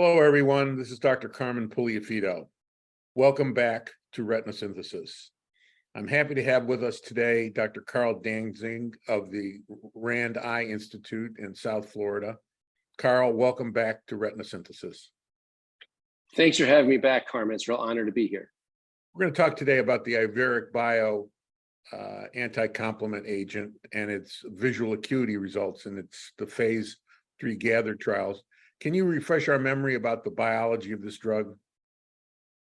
Hello, everyone. This is Dr. Carmen Puliafito. Welcome back to Retina Synthesis. I'm happy to have with us today Dr. Carl Danzig of the Rand Eye Institute in South Florida. Carl, welcome back to Retina Synthesis. Thanks for having me back, Carmen. It's a real honor to be here. We're going to talk today about the IZERVAY anti-complement agent and its visual acuity results in the phase 3 GATHER trials. Can you refresh our memory about the biology of this drug?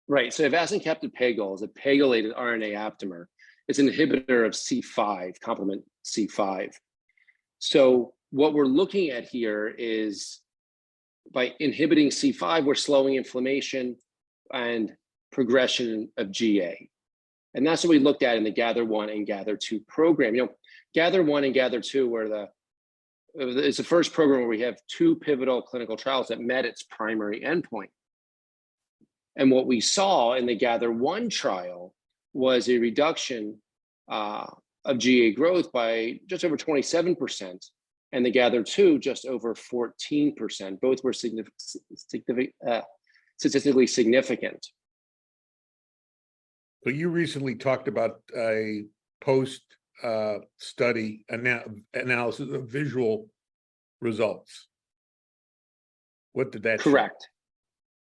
Right. So avacincaptad-pegol is a pegylated RNA aptamer. It's an inhibitor of C5, complement C5. So what we're looking at here is by inhibiting C5, we're slowing inflammation and progression of GA. And that's what we looked at in the GATHER1 and GATHER2 program. GATHER1 and GATHER2 it's the first program where we have two pivotal clinical trials that met its primary endpoint. And what we saw in the GATHER1 trial was a reduction of GA growth by just over 27%, and the GATHER2 just over 14%. Both were statistically significant. So you recently talked about a post-study analysis of visual results. What did that Correct.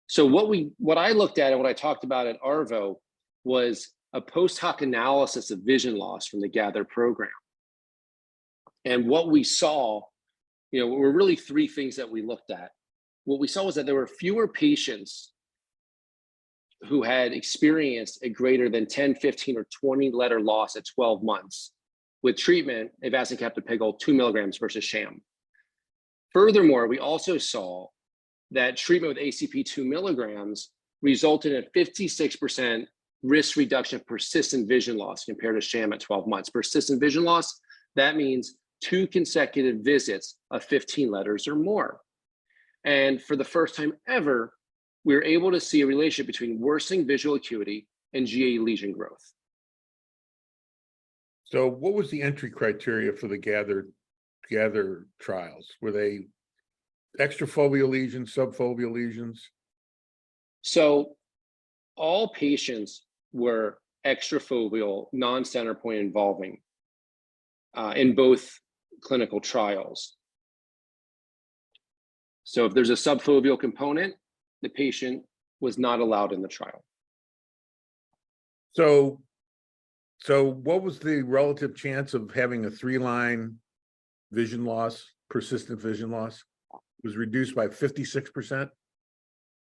Show? So what I looked at and what I talked about at ARVO was a post hoc analysis of vision loss from the GATHER program. And what we saw, were really three things that we looked at. What we saw was that there were fewer patients who had experienced a greater than 10, 15, or 20 letter loss at 12 months with treatment, avacincaptad-pegol 2 milligrams versus sham. Furthermore, we also saw that treatment with ACP 2 milligrams resulted in a 56% risk reduction of persistent vision loss compared to sham at 12 months. Persistent vision loss, that means 2 consecutive visits of 15 letters or more. And for the first time ever, we were able to see a relationship between worsening visual acuity and GA lesion growth. So what was the entry criteria for the GATHER trials? Were they extrafoveal lesions, subfoveal lesions? So all patients were extrafoveal, non-center point involving in both clinical trials. So if there's a subfoveal component, the patient was not allowed in the trial. So what was the relative chance of having a 3-line vision loss, persistent vision loss? It was reduced by 56%?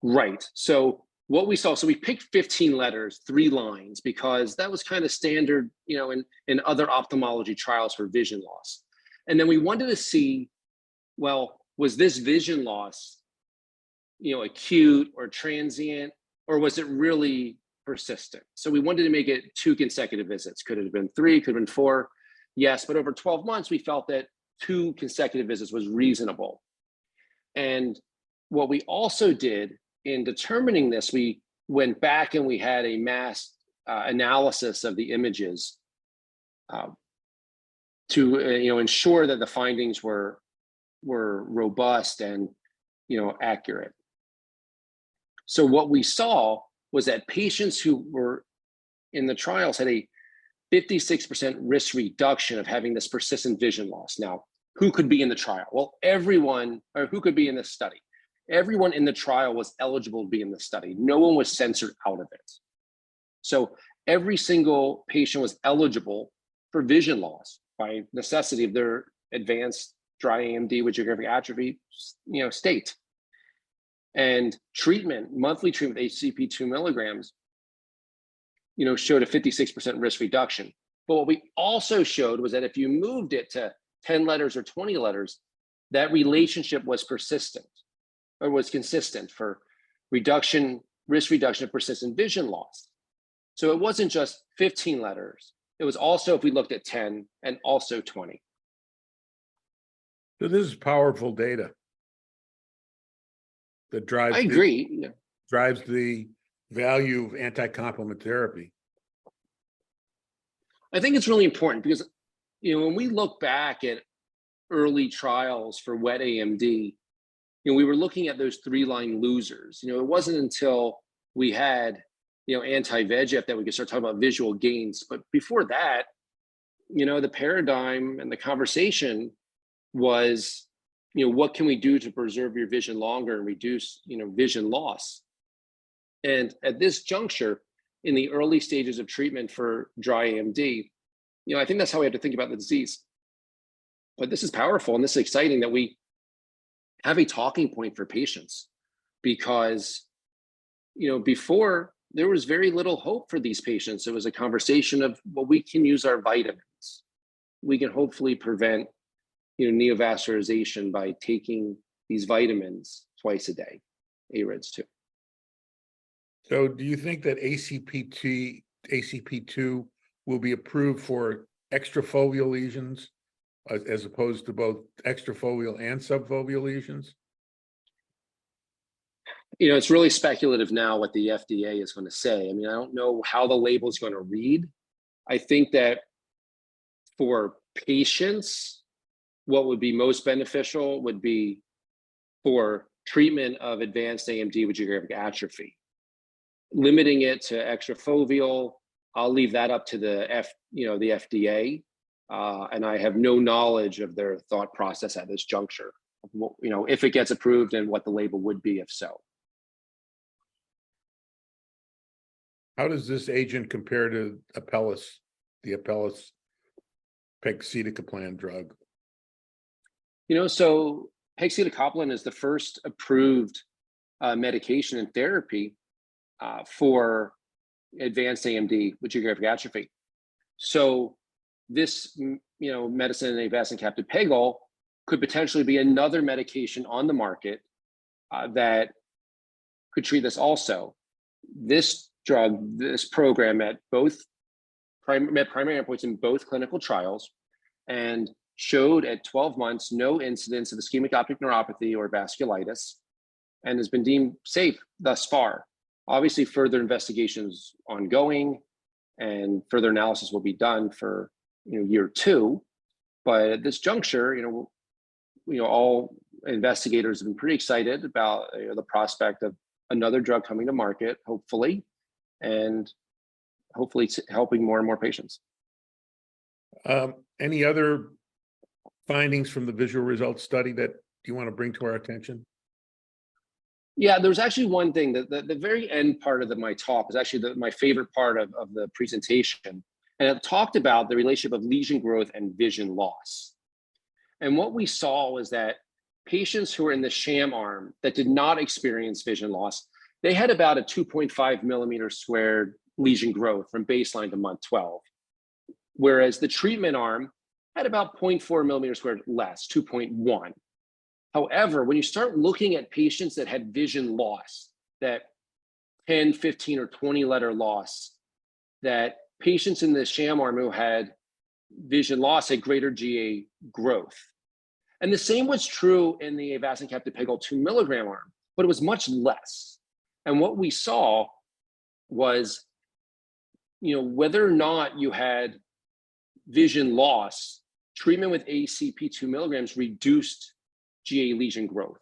Right. So what we saw, so we picked 15 letters, 3 lines, because that was kind of standard, in other ophthalmology trials for vision loss. And then we wanted to see, well, was this vision loss acute or transient, or was it really persistent? So we wanted to make it 2 consecutive visits. Could it have been 3? Could have been 4? Yes, but over 12 months, we felt that 2 consecutive visits was reasonable. And what we also did in determining this, we went back and we had a mass analysis of the images to ensure that the findings were robust and accurate. So what we saw was that patients who were in the trials had a 56% risk reduction of having this persistent vision loss. Now, who could be in the trial? Well, everyone, or who could be in this study? Everyone in the trial was eligible to be in the study. No one was censored out of it. So every single patient was eligible for vision loss by necessity of their advanced dry AMD with geographic atrophy, state. And treatment, monthly treatment with ACP 2 milligrams, showed a 56% risk reduction. But what we also showed was that if you moved it to 10 letters or 20 letters, that relationship was persistent or was consistent for risk reduction of persistent vision loss. So it wasn't just 15 letters. It was also, if we looked at 10 and also 20. So this is powerful data that drives. I agree. Drives the value of anti-complement therapy. I think it's really important because, when we look back at early trials for wet AMD, we were looking at those 3-line losers. It wasn't until we had, anti-VEGF that we could start talking about visual gains. But before that, the paradigm and the conversation was, what can we do to preserve your vision longer and reduce, vision loss? And at this juncture, in the early stages of treatment for dry AMD, I think that's how we have to think about the disease. But this is powerful and this is exciting that we have a talking point for patients, because, before there was very little hope for these patients. It was a conversation of, well, we can use our vitamins. We can hopefully prevent, neovascularization by taking these vitamins twice a day, AREDS too. So do you think that ACP2 will be approved for extrafoveal lesions as opposed to both extrafoveal and subfoveal lesions? It's really speculative now what the FDA is going to say. I mean, I don't know how the label is going to read. I think that for patients, what would be most beneficial would be for treatment of advanced AMD with geographic atrophy. Limiting it to extrafoveal, I'll leave that up to the FDA, and I have no knowledge of their thought process at this juncture. If it gets approved and what the label would be if so. How does this agent compare to Apellis, the Apellis pegcetacoplan drug? So pegcetacoplan is the first approved medication and therapy for advanced AMD with geographic atrophy. So this, medicine, avacincaptad pegol, could potentially be another medication on the market that could treat this also. This drug, this program met primary endpoints in both clinical trials and showed at 12 months no incidence of ischemic optic neuropathy or vasculitis, and has been deemed safe thus far. Obviously, further investigations ongoing and further analysis will be done for year 2. But at this juncture, all investigators have been pretty excited about the prospect of another drug coming to market, hopefully, and hopefully helping more and more patients. Any other findings from the visual results study that you want to bring to our attention? Yeah, there's actually one thing that the very end part of my talk is actually my favorite part of the presentation. And it talked about the relationship of lesion growth and vision loss. And what we saw was that patients who were in the sham arm that did not experience vision loss, they had about a 2.5 millimeter squared lesion growth from baseline to month 12. Whereas the treatment arm had about 0.4 millimeters squared less, 2.1. However, when you start looking at patients that had vision loss, that 10, 15, or 20 letter loss, that patients in the sham arm who had vision loss had greater GA growth. And the same was true in the avacincaptad pegol 2 milligram arm, but it was much less. And what we saw was, whether or not you had vision loss, treatment with ACP 2 milligrams reduced GA lesion growth.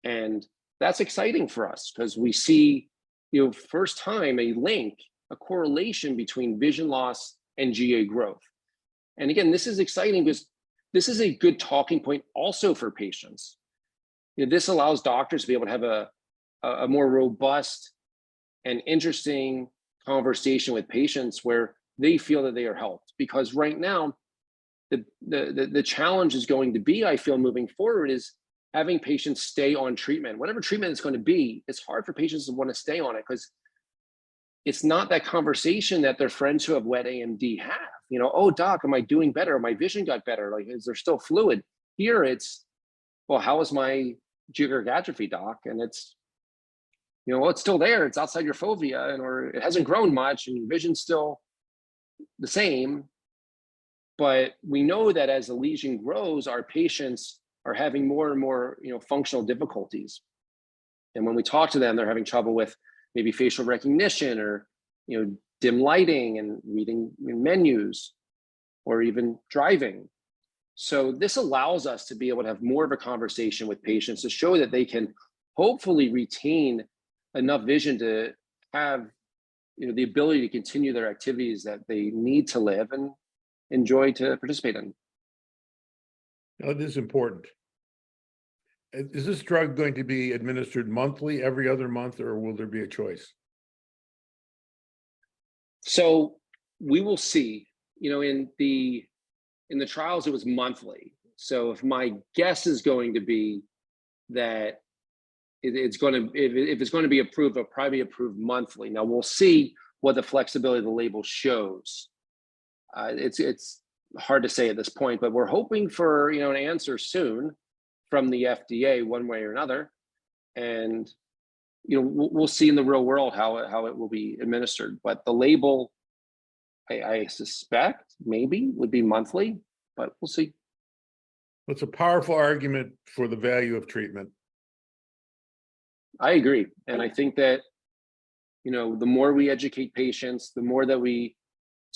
And that's exciting for us because we see, first time a link, a correlation between vision loss and GA growth. And again, this is exciting because this is a good talking point also for patients. This allows doctors to be able to have a more robust and interesting conversation with patients where they feel that they are helped. Because right now, the challenge is going to be, I feel, moving forward, is having patients stay on treatment. Whatever treatment it's going to be, it's hard for patients to want to stay on it because it's not that conversation that their friends who have wet AMD have. Oh, doc, am I doing better? My vision got better. Like, is there still fluid? Here it's, well, how is my geographic atrophy, doc? And it's, well, it's still there. It's outside your fovea, or it hasn't grown much, and your vision's still the same. But we know that as the lesion grows, our patients are having more and more, functional difficulties. And when we talk to them, they're having trouble with maybe facial recognition or, dim lighting and reading menus or even driving. So this allows us to be able to have more of a conversation with patients to show that they can hopefully retain enough vision to have, the ability to continue their activities that they need to live and enjoy to participate in. Now, it is important. Is this drug going to be administered monthly, every other month, or will there be a choice? So we will see. In the trials, it was monthly. So if my guess is going to be that it's going to, if it's going to be approved, it'll probably be approved monthly. Now we'll see what the flexibility of the label shows. It's hard to say at this point, but we're hoping for an answer soon from the FDA, one way or another, and we'll see in the real world how it will be administered. But the label, I suspect maybe would be monthly, but we'll see. It's a powerful argument for the value of treatment. I agree, and I think that the more we educate patients, the more that we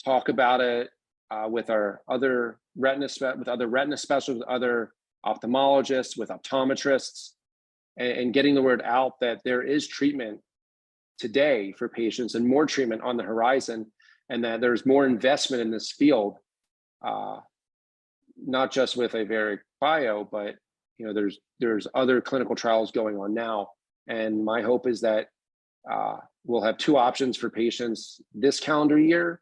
talk about it with our other retina specialists, with other ophthalmologists, with optometrists, and getting the word out that there is treatment today for patients and more treatment on the horizon, and that there's more investment in this field, not just with IZERVAY Bio, but there's other clinical trials going on now. And my hope is that we'll have 2 options for patients this calendar year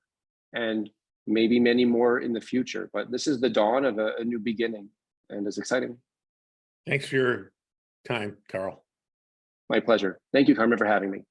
and maybe many more in the future. But this is the dawn of a new beginning, and it's exciting. Thanks for your time, Carl. My pleasure. Thank you, Carmen, for having me.